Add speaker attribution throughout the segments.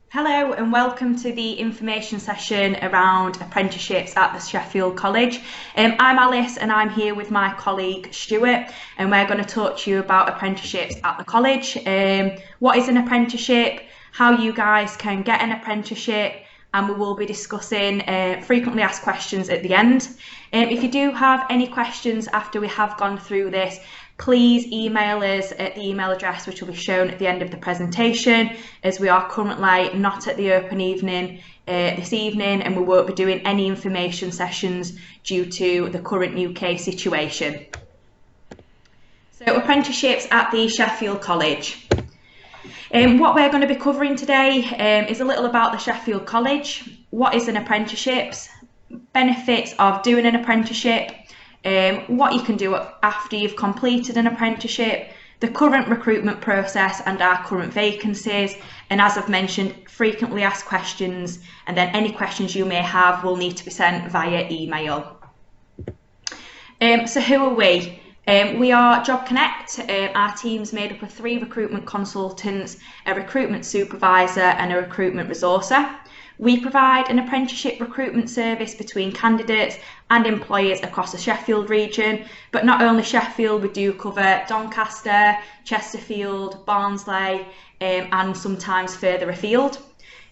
Speaker 1: Hello and welcome to the information session around apprenticeships at the Sheffield College. I'm Alice and I'm here with my colleague Stuart, and we're going to talk to you about apprenticeships at the college. What is an apprenticeship, how you guys can get an apprenticeship, and we will be discussing frequently asked questions at the end. If you do have any questions after we have gone through this, please email us at the email address which will be shown at the end of the presentation, as we are currently not at the open evening this evening and we won't be doing any information sessions due to the current UK situation. So apprenticeships at the Sheffield College. What we're going to be covering today is a little about the Sheffield College, what is an apprenticeship, benefits of doing an apprenticeship, what you can do after you've completed an apprenticeship, the current recruitment process and our current vacancies, and as I've mentioned, frequently asked questions, and then any questions you may have will need to be sent via email. So who are we? We are Job Connect. Our team's made up of 3 recruitment consultants, a recruitment supervisor and a recruitment resourcer. We provide an apprenticeship recruitment service between candidates and employers across the Sheffield region, but not only Sheffield, we do cover Doncaster, Chesterfield, Barnsley, and sometimes further afield.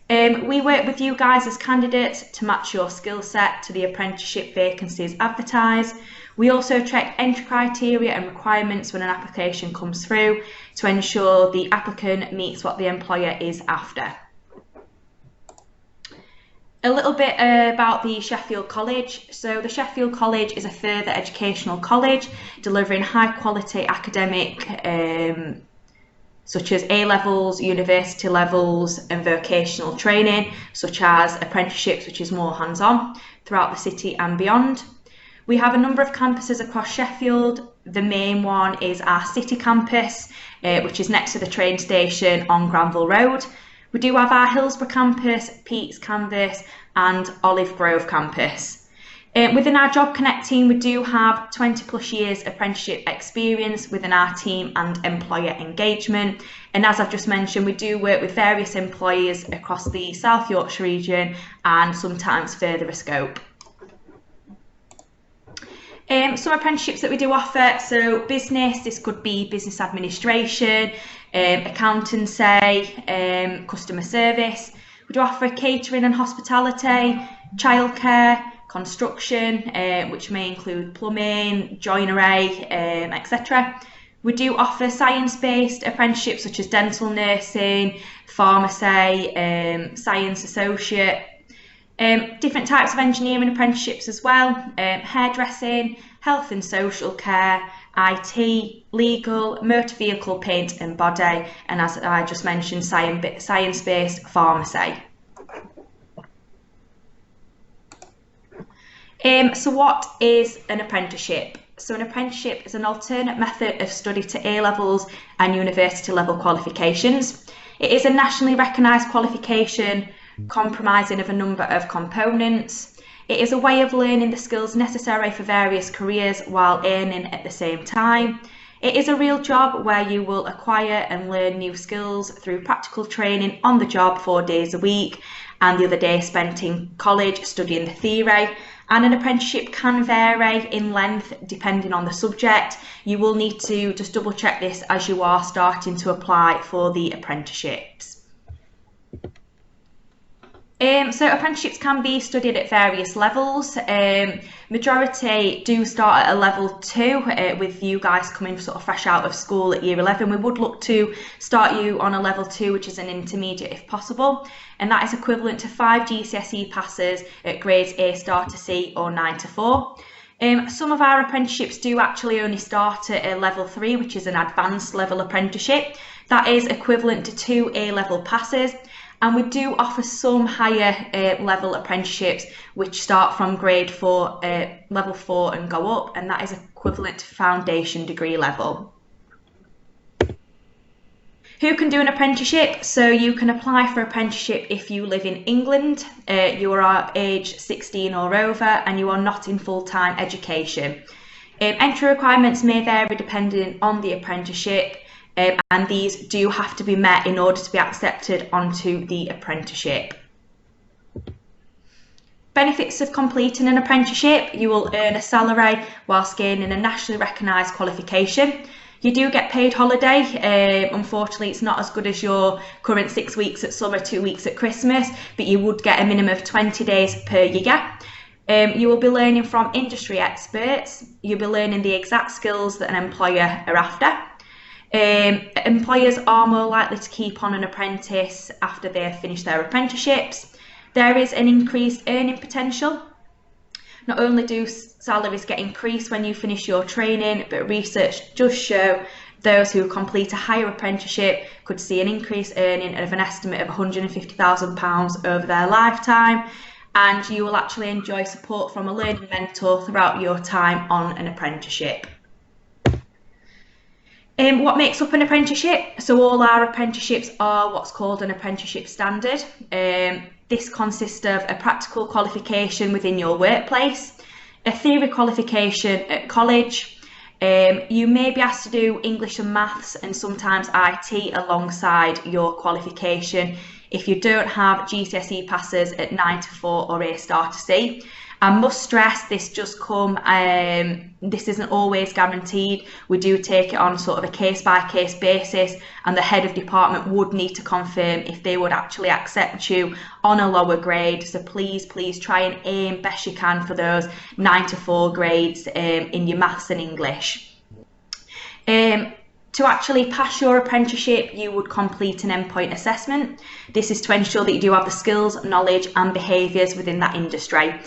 Speaker 1: We work with you guys as candidates to match your skill set to the apprenticeship vacancies advertised. We also check entry criteria and requirements when an application comes through to ensure the applicant meets what the employer is after. A little bit about the Sheffield College. So the Sheffield College is a further educational college delivering high quality academic such as A-levels, university levels and vocational training such as apprenticeships, which is more hands-on, throughout the city and beyond. We have a number of campuses across Sheffield. The main one is our city campus, which is next to the train station on Granville Road. We do have our Hillsborough campus, Pete's campus and Olive Grove campus. Within our Job Connect team, we do have 20+ years apprenticeship experience within our team and employer engagement. And as I've just mentioned, we do work with various employers across the South Yorkshire region and sometimes further scope. Some apprenticeships that we do offer, so business, this could be business administration, accountancy, customer service. We do offer catering and hospitality, childcare, construction, which may include plumbing, joinery, etc. We do offer science-based apprenticeships such as dental nursing, pharmacy, science associate, different types of engineering apprenticeships as well, hairdressing, health and social care, IT, legal, motor vehicle paint and body, and as I just mentioned, science-based pharmacy. So what is an apprenticeship? So an apprenticeship is an alternate method of study to A-levels and university level qualifications. It is a nationally recognised qualification comprising of a number of components. It is a way of learning the skills necessary for various careers while earning at the same time. It is a real job where you will acquire and learn new skills through practical training on the job 4 days a week and the other day spent in college studying the theory. And an apprenticeship can vary in length depending on the subject. You will need to just double check this as you are starting to apply for the apprenticeships. So apprenticeships can be studied at various levels. Majority do start at a level 2 with you guys coming sort of fresh out of school at year 11. We would look to start you on a level 2, which is an intermediate if possible, and that is equivalent to 5 GCSE passes at grades A star to C or 9 to 4. Some of our apprenticeships do actually only start at a level 3, which is an advanced level apprenticeship. That is equivalent to 2 A-level passes. And we do offer some higher level apprenticeships which start from grade 4, level 4 and go up, and that is equivalent to foundation degree level. Who can do an apprenticeship? So you can apply for apprenticeship if you live in England, you are age 16 or over and you are not in full-time education. Entry requirements may vary depending on the apprenticeship. and these do have to be met in order to be accepted onto the apprenticeship. Benefits of completing an apprenticeship: you will earn a salary whilst gaining a nationally recognised qualification. You do get paid holiday. Unfortunately, it's not as good as your current 6 weeks at summer, 2 weeks at Christmas, but you would get a minimum of 20 days per year. You will be learning from industry experts. You'll be learning the exact skills that an employer are after. Employers are more likely to keep on an apprentice after they've finished their apprenticeships. There is an increased earning potential. Not only do salaries get increased when you finish your training, but research does show those who complete a higher apprenticeship could see an increased earning of an estimate of £150,000 over their lifetime, and you will actually enjoy support from a learning mentor throughout your time on an apprenticeship. What makes up an apprenticeship? So all our apprenticeships are what's called an apprenticeship standard. This consists of a practical qualification within your workplace, a theory qualification at college. You may be asked to do English and maths and sometimes IT alongside your qualification if you don't have GCSE passes at 9 to 4 or A star to C. I must stress this does come, this isn't always guaranteed. We do take it on sort of a case-by-case basis, and the head of department would need to confirm if they would actually accept you on a lower grade. So please try and aim best you can for those 9 to 4 grades in your maths and English. To actually pass your apprenticeship, you would complete an endpoint assessment. This is to ensure that you do have the skills, knowledge and behaviours within that industry.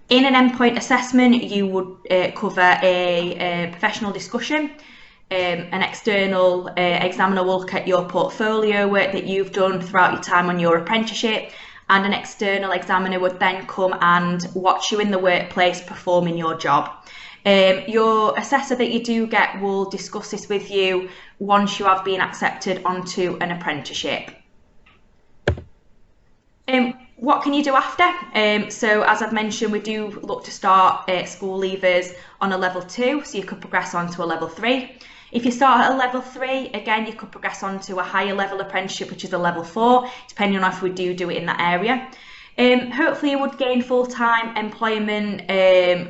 Speaker 1: In an endpoint assessment, you would cover a professional discussion. An external examiner will look at your portfolio work that you've done throughout your time on your apprenticeship, and an external examiner would then come and watch you in the workplace performing your job. Your assessor that you do get will discuss this with you once you have been accepted onto an apprenticeship. What can you do after? So as I've mentioned, we do look to start school leavers on a level 2, so you could progress on to a level 3. If you start at a level 3, again, you could progress on to a higher level apprenticeship, which is a level 4, depending on if we do it in that area. Hopefully you would gain full-time employment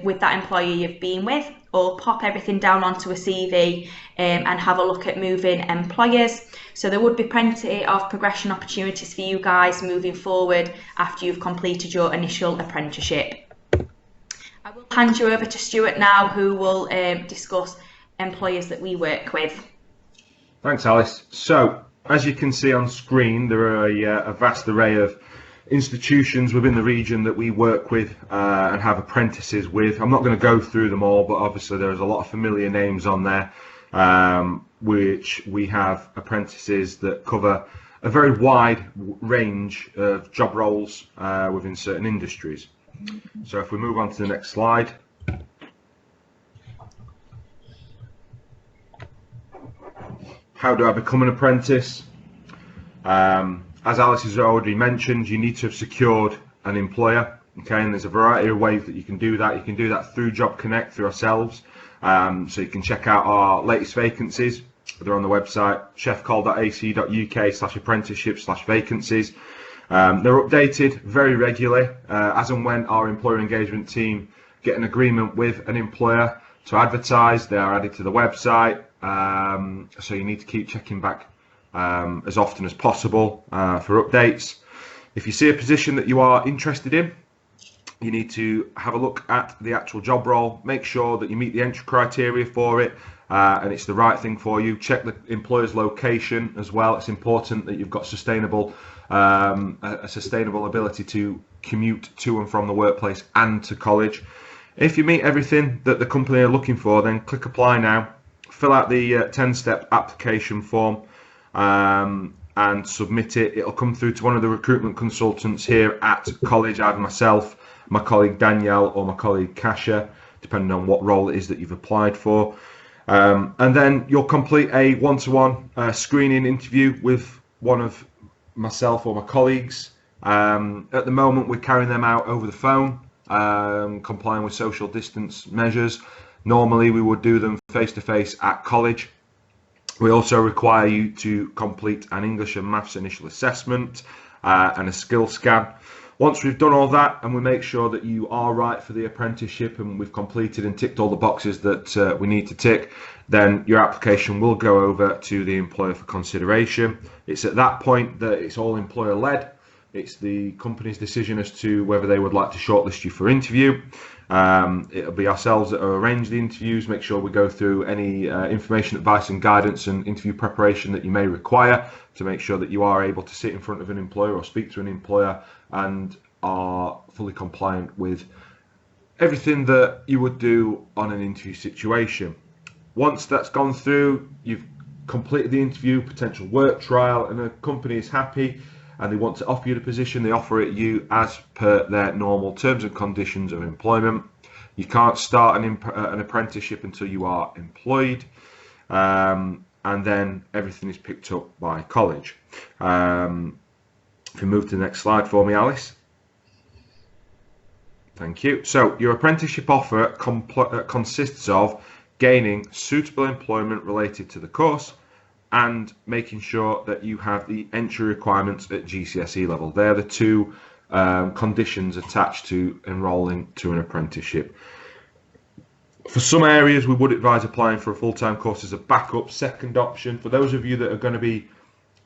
Speaker 1: with that employer you've been with, or pop everything down onto a CV and have a look at moving employers. So there would be plenty of progression opportunities for you guys moving forward after you've completed your initial apprenticeship. I will hand you over to Stuart now, who will discuss employers that we work with.
Speaker 2: Thanks, Alice. So as you can see on screen, there are a vast array of institutions within the region that we work with and have apprentices with. I'm not going to go through them all, but obviously there's a lot of familiar names on there, which we have apprentices that cover a very wide range of job roles within certain industries. So if we move on to the next slide. How do I become an apprentice? As Alice has already mentioned, you need to have secured an employer, okay, and there's a variety of ways that you can do that. You can do that through Job Connect, through ourselves, so you can check out our latest vacancies. They're on the website sheffcoll.ac.uk/apprenticeship/vacancies. They're updated very regularly as and when our employer engagement team get an agreement with an employer to advertise. They are added to the website, so you need to keep checking back as often as possible for updates. If you see a position that you are interested in, you need to have a look at the actual job role, make sure that you meet the entry criteria for it and it's the right thing for you. Check the employer's location as well. It's important that you've got a sustainable ability to commute to and from the workplace and to college. If you meet everything that the company are looking for, then click apply now, fill out the 10-step application form and submit it. It'll come through to one of the recruitment consultants here at college, either myself, my colleague Danielle, or my colleague Kasia, depending on what role it is that you've applied for. And then you'll complete a one-to-one screening interview with one of myself or my colleagues. At the moment, we're carrying them out over the phone, complying with social distance measures. Normally, we would do them face-to-face at college. We also require you to complete an English and Maths initial assessment and a skill scan. Once we've done all that and we make sure that you are right for the apprenticeship and we've completed and ticked all the boxes that we need to tick, then your application will go over to the employer for consideration. It's at that point that it's all employer led. It's the company's decision as to whether they would like to shortlist you for interview. It'll be ourselves that will arrange the interviews, make sure we go through any information, advice and guidance and interview preparation that you may require to make sure that you are able to sit in front of an employer or speak to an employer and are fully compliant with everything that you would do on an interview situation. Once that's gone through, you've completed the interview, potential work trial, and the company is happy and they want to offer you the position, they offer it you as per their normal terms and conditions of employment. You can't start an apprenticeship until you are employed, and then everything is picked up by college. If you move to the next slide for me, Alice. Thank you. So your apprenticeship offer consists of gaining suitable employment related to the course and making sure that you have the entry requirements at GCSE level. They're the two conditions attached to enrolling to an apprenticeship. For some areas, we would advise applying for a full-time course as a backup, second option. For those of you that are going to be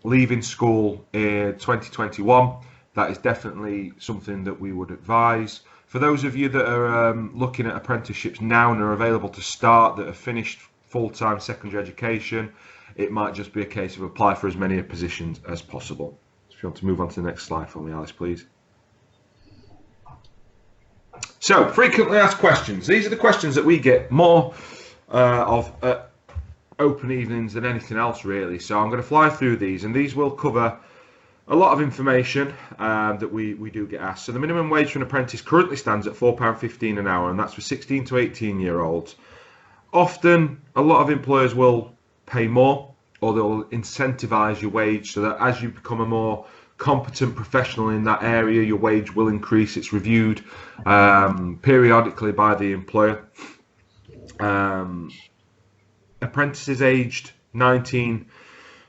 Speaker 2: leaving school in 2021, that is definitely something that we would advise. For those of you that are looking at apprenticeships now and are available to start, that have finished full-time secondary education, it might just be a case of apply for as many positions as possible. If you want to move on to the next slide for me, Alice, please. So, frequently asked questions. These are the questions that we get more of at open evenings than anything else, really. So I'm going to fly through these, and these will cover a lot of information that we do get asked. So the minimum wage for an apprentice currently stands at £4.15 an hour, and that's for 16 to 18-year-olds. Often, a lot of employers will pay more, or they'll incentivise your wage so that as you become a more competent professional in that area, your wage will increase. It's reviewed periodically by the employer. Apprentices aged 19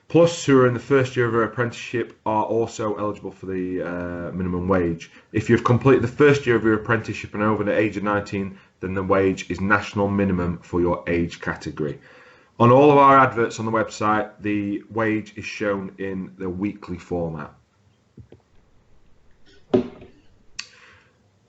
Speaker 2: plus who are in the first year of their apprenticeship are also eligible for the minimum wage. If you've completed the first year of your apprenticeship and over the age of 19, then the wage is national minimum for your age category. On all of our adverts on the website, the wage is shown in the weekly format.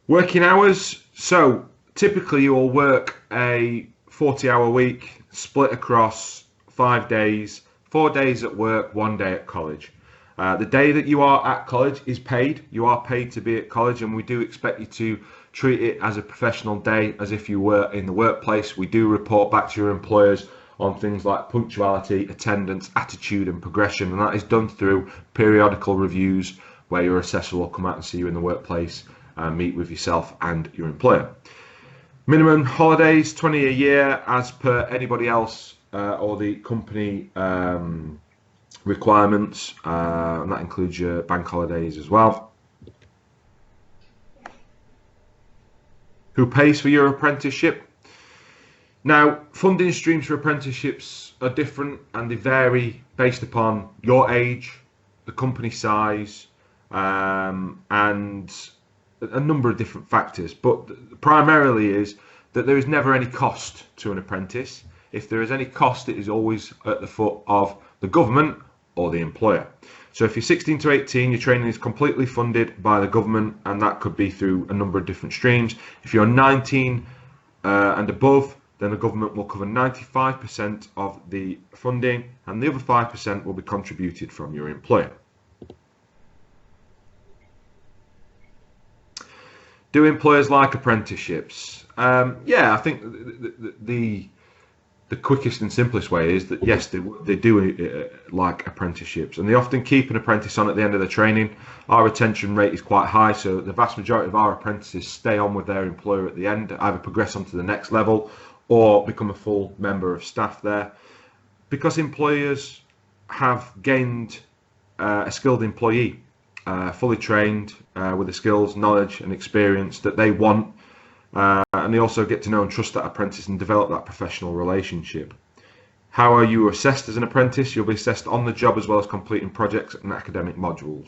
Speaker 2: Working hours. So typically you will work a 40-hour week split across 5 days, 4 days at work, 1 day at college. The day that you are at college is paid. You are paid to be at college, and we do expect you to treat it as a professional day, as if you were in the workplace. We do report back to your employers on things like punctuality, attendance, attitude and progression, and that is done through periodical reviews where your assessor will come out and see you in the workplace and meet with yourself and your employer. Minimum holidays, 20 a year as per anybody else or the company requirements, and that includes your bank holidays as well. Who pays for your apprenticeship? Now, funding streams for apprenticeships are different and they vary based upon your age, the company size, and a number of different factors. But primarily is that there is never any cost to an apprentice. If there is any cost, it is always at the foot of the government or the employer. So if you're 16 to 18, your training is completely funded by the government, and that could be through a number of different streams. If you're 19 and above, then the government will cover 95% of the funding, and the other 5% will be contributed from your employer. Do employers like apprenticeships? Yeah, I think the quickest and simplest way is that yes, they do like apprenticeships, and they often keep an apprentice on at the end of their training. Our retention rate is quite high, so the vast majority of our apprentices stay on with their employer at the end, either progress on to the next level or become a full member of staff there, because employers have gained a skilled employee, fully trained with the skills, knowledge and experience that they want. And they also get to know and trust that apprentice and develop that professional relationship. How are you assessed as an apprentice? You'll be assessed on the job as well as completing projects and academic modules.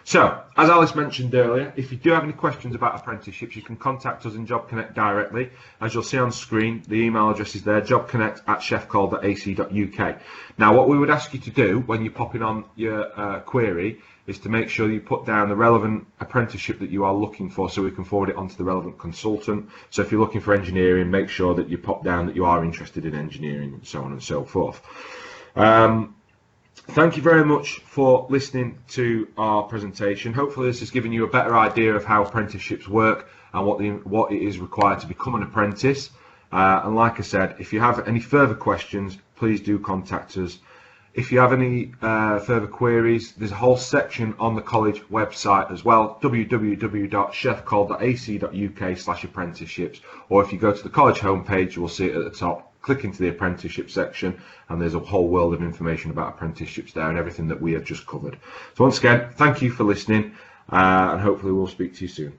Speaker 2: So, as Alice mentioned earlier, if you do have any questions about apprenticeships, you can contact us in Job Connect directly. As you'll see on screen, the email address is there, jobconnect@sheffcollege.ac.uk. Now, what we would ask you to do when you're popping on your query is to make sure you put down the relevant apprenticeship that you are looking for so we can forward it on to the relevant consultant. So if you're looking for engineering, make sure that you pop down that you are interested in engineering and so on and so forth. Thank you very much for listening to our presentation. Hopefully this has given you a better idea of how apprenticeships work and what it is required to become an apprentice. And like I said, if you have any further questions, please do contact us. If you have any further queries, there's a whole section on the college website as well, www.sheffcollege.ac.uk/apprenticeships, or if you go to the college homepage, you will see it at the top. Click into the apprenticeship section and there's a whole world of information about apprenticeships there and everything that we have just covered. So once again, thank you for listening and hopefully we'll speak to you soon.